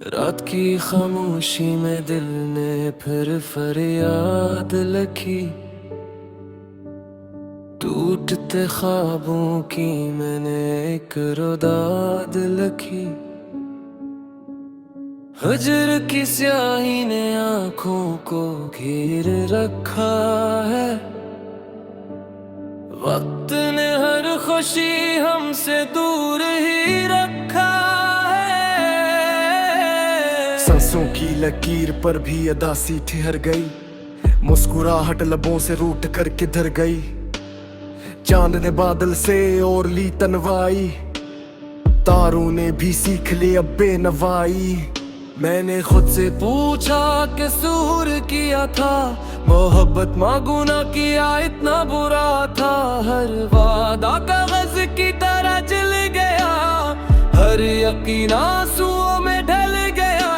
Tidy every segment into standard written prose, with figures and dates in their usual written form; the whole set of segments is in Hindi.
रात की खामोशी में दिल ने फिर फरियाद लिखी। टूटते ख्वाबों की मैंने एक रुदाद लिखी। हजर की स्याही ने आंखों को घेर रखा है। वक्त ने हर खुशी हमसे दूर ही रखा है। सांसों की लकीर पर भी अदासी ठहर गई। मुस्कुराहट लबों से रूठ कर किधर गई। चांद ने बादल से और ली तनवाई। तारों ने भी सीख ली अब बेनवाई। मैंने खुद से पूछा कि सूर किया था। मोहब्बत मांगू ना किया इतना बुरा था। हर वादा कागज की तरह जल गया। हर यकीन आंसुओं में ढल गया।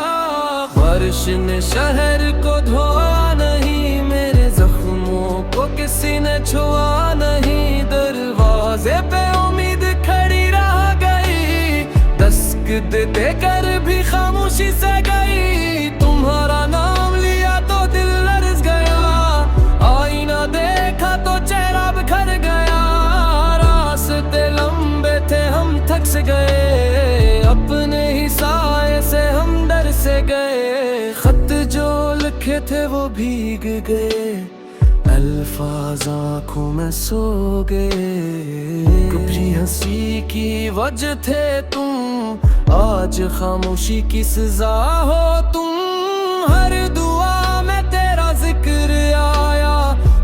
बारिश ने शहर को धोया नहीं। मेरे जख्मों को किसी ने छुआ नहीं। दरवाजे पे उम्मीद खड़ी रह गई। दस्तक देते कर भी खामोशी से गई। तुम्हारा नाम लिया तो दिल लरज़ गया। आईना देखा तो चेहरा बिखर गया। रास्ते लंबे थे हम थक से गए। अपने ही साए से हम डर से गए। खत जो लिखे थे वो भीग गए। अल्फाज आँखों में सो गए। कभी हंसी की वजह थे तुम। आज खामोशी की सजा हो तुम। हर दुआ में तेरा जिक्र आया।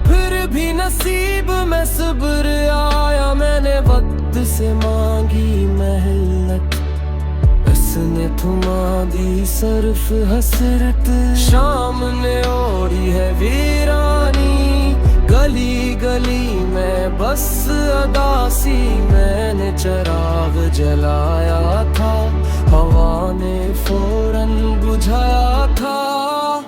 फिर भी नसीब में सब्र आया। मैंने वक्त से मांगी मेहनत। उसने थमा दी सिर्फ हसरत। शाम ने ओढ़ी है वीरानी। गली गली में बस अदासी। मैंने चिराग जलाया था। हवा ने फौरन बुझाया था।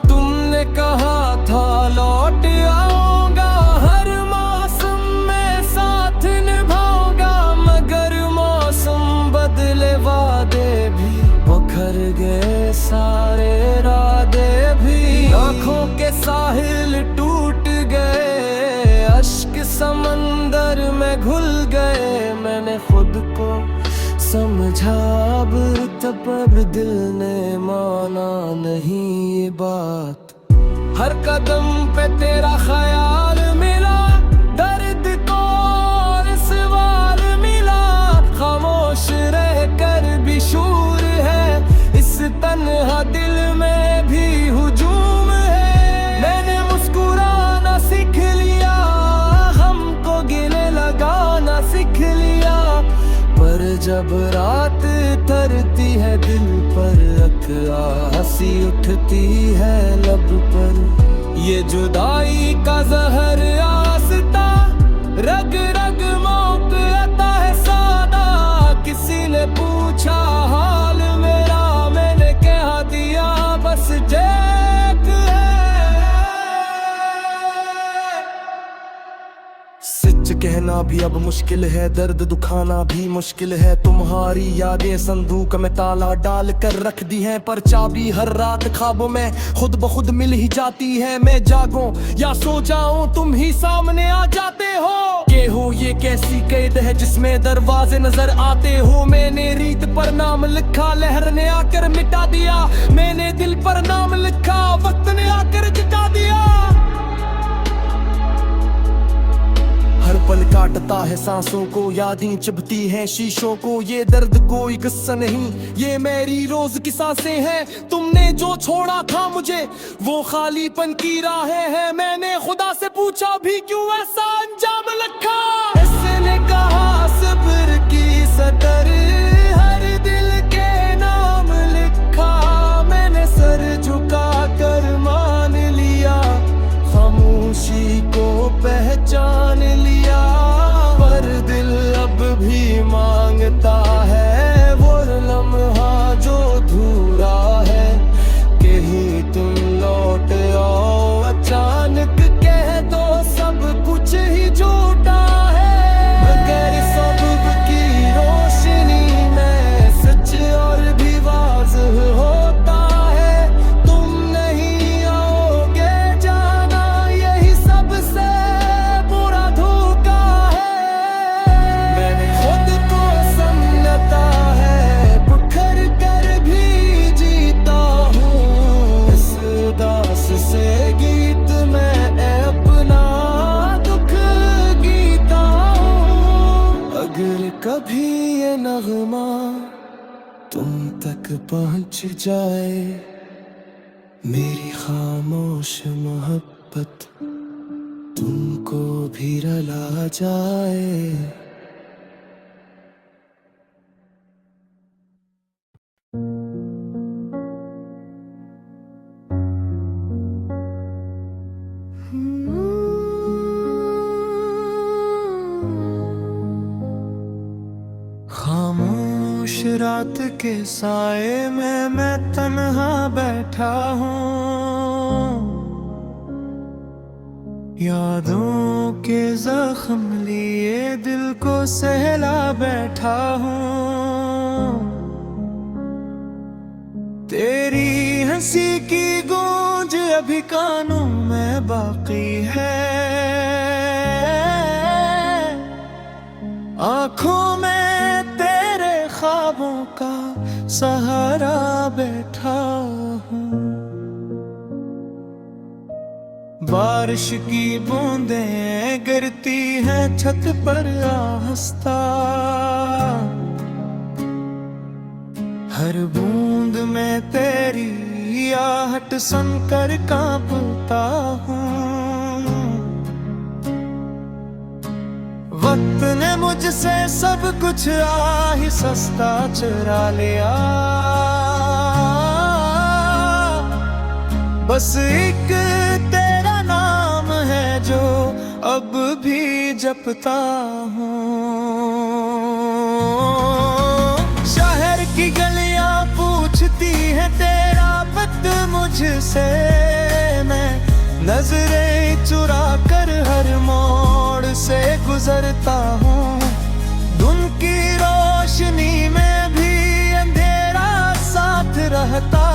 तुमने कहा था लौट आऊंगा। हर मौसम में साथ निभाऊंगा। मगर मौसम बदले वादे भी बिखर गए सारे इरादे भी। आँखों के साहिल टूट गए। अश्क समंदर में घुल गए। मैंने खुद को समझा अब तब दिल ने माना नहीं ये बात। हर कदम पे तेरा ख्याल मिला। दर्द को और सवाल मिला। खामोश रह कर भी शूर है। इस तन्हा दिल में भी हुजूम है। मैंने मुस्कुराना सीख लिया। हमको गिले लगाना सीख लिया। पर जब रात तरती है दिल पर हंसी उठती है लब पर। ये जुदाई का जहर आस्ता। रग रग मौत आता है सादा। किसी ने पूछा हाल मेरा। मैंने कह दिया बस जेक है। सच कहना भी अब मुश्किल है। दर्द दुखाना भी मुश्किल है। तुम्हारी यादें संदूक में ताला डाल कर रख दी हैं। पर चाबी हर रात ख्वाबों में खुद ब खुद मिल ही जाती है। मैं जागूं या सो जाऊं तुम ही सामने आ जाते हो। के हो ये कैसी कैद है जिसमें दरवाजे नजर आते हो। मैंने रीत पर नाम लिखा। लहर ने आकर मिटा दिया। मैंने दिल पर नाम लिखा। वक्त ने आकर जिता दिया। हर पल काटता है सांसों को। यादें चुभती हैं शीशों को। ये दर्द कोई किस्सा नहीं। ये मेरी रोज की सांसें हैं। तुमने जो छोड़ा था मुझे वो खालीपन की राहें हैं। मैंने खुदा से पूछा भी क्यों ऐसा अंजाम लिखा। इसने कहा सब्र की सतर। हर दिल के नाम लिखा। मैंने सर झुका कर मान लिया। खामोशी को पहचान लिया। पर दिल अब भी मांगता है वो लम्हा जो धूरा है। कहीं तुम लौट आओ अचानक कह दो सब कुछ ही झूठा नगमा तुम तक पहुंच जाए, मेरी खामोश मोहब्बत तुमको भी रुला जाए। खामोश रात के साए में मैं तन्हा बैठा हूँ, यादों के जख्म लिए दिल को सहला बैठा हूँ। तेरी हंसी की गूंज अभी कानों में बाकी है, आँखों में तेरे ख्वाबों का सहारा बैठा हूँ। बारिश की बूंदें गिरती हैं छत पर आहिस्ता, हर बूंद में तेरी आहट सुनकर कांपता हूँ। वक्त ने मुझसे सब कुछ आही सस्ता चुरा लिया, बस एक तेरा नाम है जो अब भी जपता हूँ। शहर की गलियां पूछती है तेरा पत मुझसे, मैं नजरें चुरा कर हर मोड़ से गुजरता हूँ। धुन की रोशनी में भी अंधेरा साथ रहता,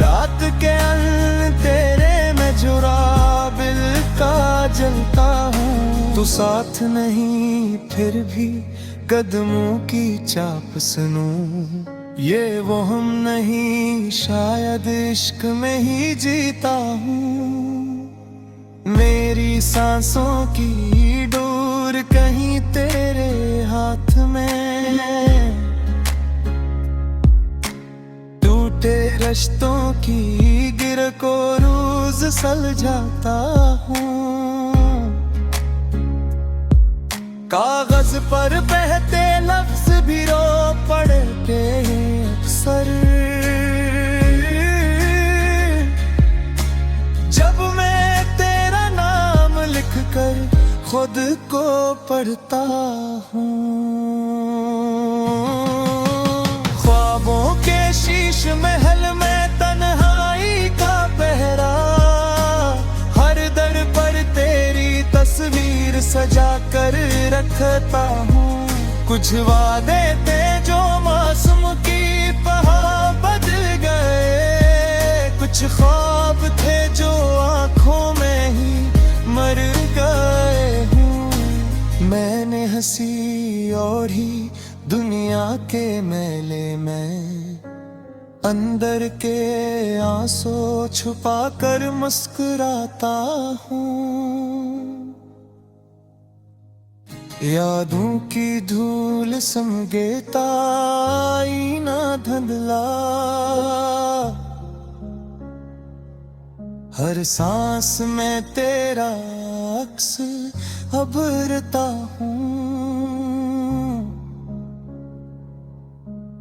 रात के अंधेरे में जुराबिल का जलता हूँ। तू साथ नहीं फिर भी कदमों की चाप सुनूं, ये वो हम नहीं शायद इश्क में ही जीता हूँ। मेरी सांसों की डोर कहीं तेरे हाथ में, टूटे रिश्तों की गिर को रोज सुलझाता हूँ। कागज पर बहते लफ्ज भी रो पड़ते अक्सर, जब मैं तेरा नाम लिखकर खुद को पढ़ता हूँ। ख्वाबों के शीश महल में तन्हाई का पहरा, हर दर पर तेरी तस्वीर सजा कर रखता हूँ। कुछ वादे थे जो मासूम की तरह बदल गए, कुछ ख्वाब थे जो आँखों में ही मर गए हूँ। मैंने हंसी और ही दुनिया के मेले में, अंदर के आंसू छुपा कर मुस्कुराता हूँ। यादों की धूल समझेता आईना धुंधला, हर सांस में तेरा अक्स अभरता हूँ।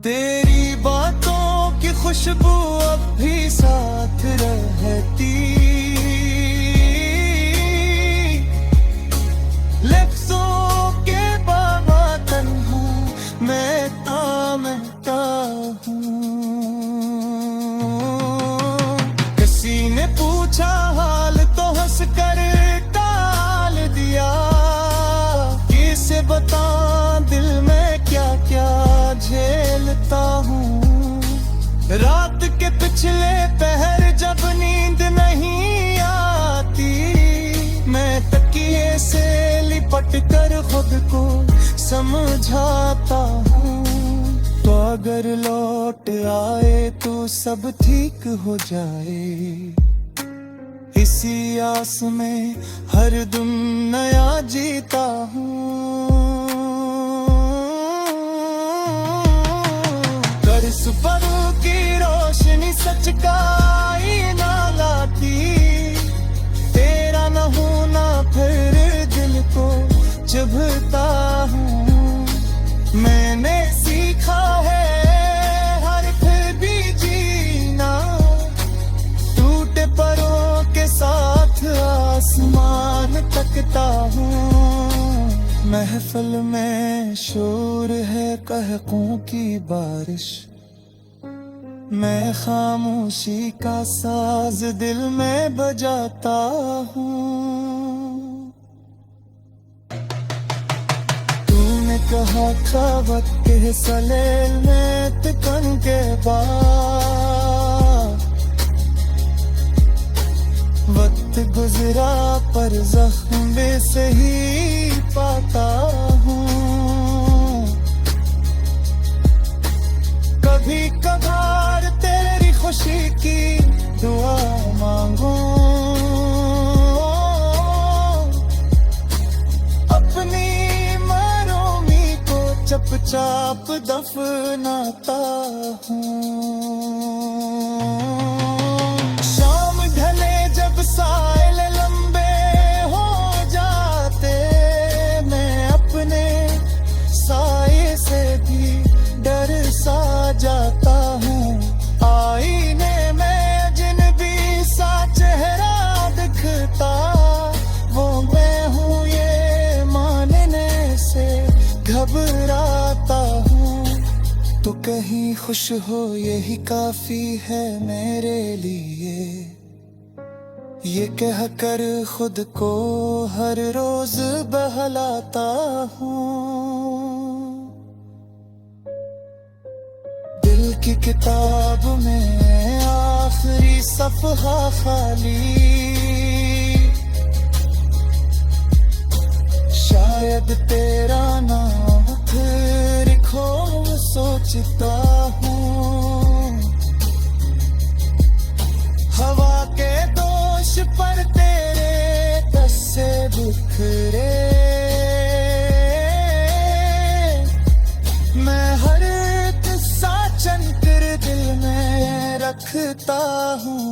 तेरी बातों की खुशबू अब भी साथ रहती, लफ्जों के बाबा तन्हा मैं तामता हूँ। किसी ने पूछा हाल तो हंस कर टाल दिया, किसे बता दिल में क्या क्या झेलता हूँ। रात के पिछले पहर जब नींद नहीं आती, मैं तकिए से लिपट कर खुद को समझाता हूँ। तो अगर लौट आए तो सब ठीक हो जाए, इसी आस में हर दम नया जीता हूँ। पर सुबह की रोशनी सच का आईना लाती, तेरा न होना फिर दिल को चुभता हूँ। मैंने सीखा है हर फिर भी जीना, टूटे परों के साथ आसमान तकता हूँ। महफिल में शोर है कहकों की बारिश, मैं खामोशी का साज दिल में बजाता हूँ। तूने कहा था वक्त के सलेल में तिकन के बाद, वक्त गुजरा पर जख्म से ही पाता हूँ। कभी कभार तेरी खुशी की दुआ मांगू, अपनी मरोमी को चुपचाप दफनाता हूँ। शाम ढले जब साइल लंबे हो जाते, मैं अपने साए से भी डर सा जाता हूँ। आईने में अजनबी सा चेहरा दिखता, वो मैं हूँ ये मानने से घबराता हूँ। तो कहीं खुश हो यही काफी है मेरे लिए, ये कह कर खुद को हर रोज बहलाता हूँ। दिल की किताब में आखिरी सफ़हा खाली, शायद तेरा नाम फिर लिखो सोचता हूँ। हवा के दोष पर तेरे दस्से बिखरे, मैं हर किस्सा चनकर दिल में रखता हूँ।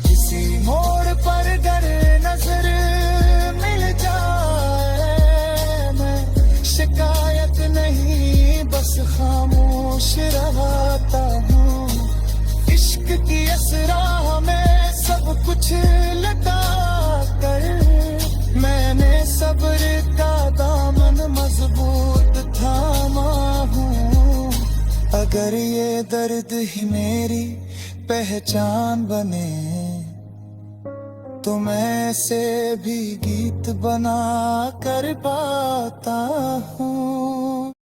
किसी मोड़ पर गर नजर मिल जाए, मैं शिकायत नहीं बस खामोश रहता हूँ। इश्क की असरा में सब कुछ लगा कर, मैंने सब्र का दामन मजबूत थामा हूँ। अगर ये दर्द ही मेरी पहचान बने, तो मैं से भी गीत बना कर पाता हूँ।